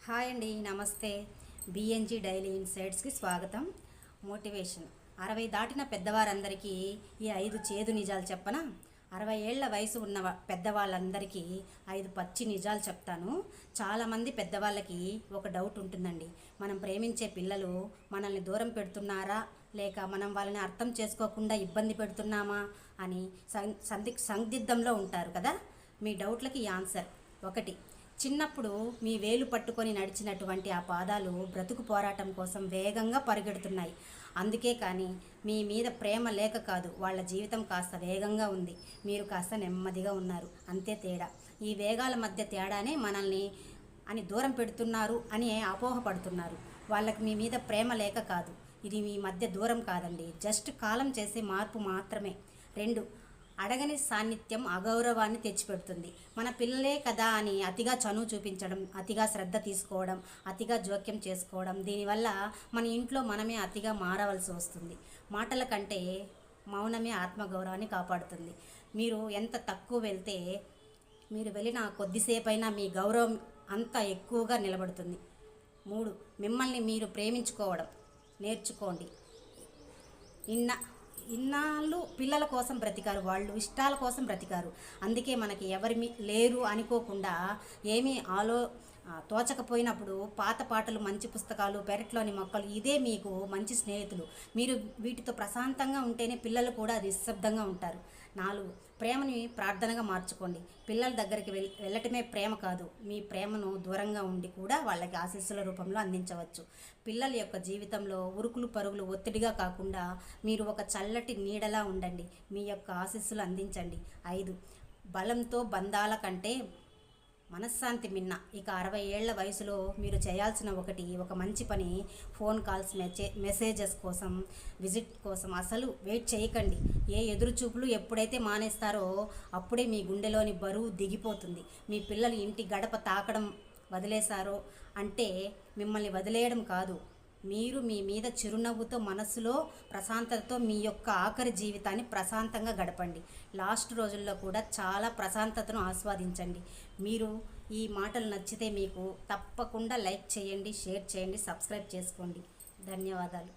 Hi అండి, నమస్తే. బిఎన్జి daily ఇన్సైట్స్కి స్వాగతం. మోటివేషన్. 60 దాటిన పెద్దవారందరికీ ఈ 5 చేదు నిజాలు చెప్పనా? 60 ఏళ్ల వయసు ఉన్న పెద్దవాళ్ళందరికీ 5 పచ్చి నిజాలు చెప్తాను. చాలామంది పెద్దవాళ్ళకి ఒక డౌట్ ఉంటుందండి. మనం ప్రేమించే పిల్లలు మనల్ని దూరం పెడుతున్నారా, లేక మనం వాళ్ళని అర్థం చేసుకోకుండా ఇబ్బంది పెడుతున్నామా అని సందిగ్ధంలో ఉంటారు కదా. మీ డౌట్లకి ఈ ఆన్సర్. 1. చిన్నప్పుడు మీ వేలు పట్టుకొని నడిచినటువంటి ఆ పాదాలు బ్రతుకు పోరాటం కోసం వేగంగా పరిగెడుతున్నాయి. అందుకే కానీ మీ మీద ప్రేమ లేక కాదు, వాళ్ళ జీవితం కాస్త వేగంగా ఉంది, మీరు కాస్త నెమ్మదిగా ఉన్నారు, అంతే తేడా. ఈ వేగాల మధ్య తేడానే మనల్ని అని దూరం పెడుతున్నారు అని అపోహపడుతున్నారు. వాళ్ళకి మీ మీద ప్రేమ లేక కాదు, ఇది మీ మధ్య దూరం కాదండి, జస్ట్ కాలం చేసే మార్పు మాత్రమే. 2. అడగని సాన్నిధ్యం అగౌరవాన్ని తెచ్చిపెడుతుంది. మన పిల్లలే కదా అని అతిగా చనువు చూపించడం, అతిగా శ్రద్ధ తీసుకోవడం, అతిగా జోక్యం చేసుకోవడం, దీనివల్ల మన ఇంట్లో మనమే అతిగా మారవలసి వస్తుంది. మాటల కంటే మౌనమే ఆత్మగౌరవాన్ని కాపాడుతుంది. మీరు ఎంత తక్కువ వెళ్తే మీరు వెళ్ళిన కొద్దిసేపైనా మీ గౌరవం అంత ఎక్కువగా నిలబడుతుంది. 3. మిమ్మల్ని మీరు ప్రేమించుకోవడం నేర్చుకోండి. ఇన్నాళ్ళు పిల్లల కోసం బ్రతికారు, వాళ్ళు ఇష్టాల కోసం బ్రతికారు. అందుకే మనకి ఎవరి లేరు అనుకోకుండా ఏమీ తోచకపోయినప్పుడు పాత పాటలు, మంచి పుస్తకాలు, పెరట్లోని మొక్కలు ఇదే మీకు మంచి స్నేహితులు. మీరు వీటితో ప్రశాంతంగా ఉంటేనే పిల్లలు కూడా నిశ్శబ్దంగా ఉంటారు. 4. ప్రేమని ప్రార్థనగా మార్చుకోండి. పిల్లల దగ్గరికి వెళ్ళటమే ప్రేమ కాదు, మీ ప్రేమను దూరంగా ఉండి కూడా వాళ్ళకి ఆశీస్సుల రూపంలో అందించవచ్చు. పిల్లల యొక్క జీవితంలో ఉరుకులు పరుగులు ఒత్తిడిగా కాకుండా మీరు ఒక చల్లటి నీడలా ఉండండి, మీ యొక్క ఆశీస్సులు అందించండి. 5. బలంతో బంధాల కంటే మనశ్శాంతి మిన్న. ఇక 60 ఏళ్ల వయసులో మీరు చేయాల్సిన ఒక మంచి పని. ఫోన్ కాల్స్, మెసేజెస్ కోసం, విజిట్ కోసం అసలు వెయిట్ చేయకండి. ఏ ఎదురుచూపులు ఎప్పుడైతే మానేస్తారో అప్పుడే మీ గుండెలోని బరువు దిగిపోతుంది. మీ పిల్లలు ఇంటి గడప తాకడం వదిలేశారో అంటే మిమ్మల్ని వదిలేయడం కాదు, మీరు మీ మీద చిరునవ్వుతో, మనస్సులో ప్రశాంతతతో మీ యొక్క ఆఖరి జీవితాన్ని ప్రశాంతంగా గడపండి. లాస్ట్ రోజుల్లో కూడా చాలా ప్రశాంతతను ఆస్వాదించండి. మీరు ఈ మాటలు నచ్చితే మీకు తప్పకుండా లైక్ చేయండి, షేర్ చేయండి, సబ్స్క్రైబ్ చేసుకోండి. ధన్యవాదాలు.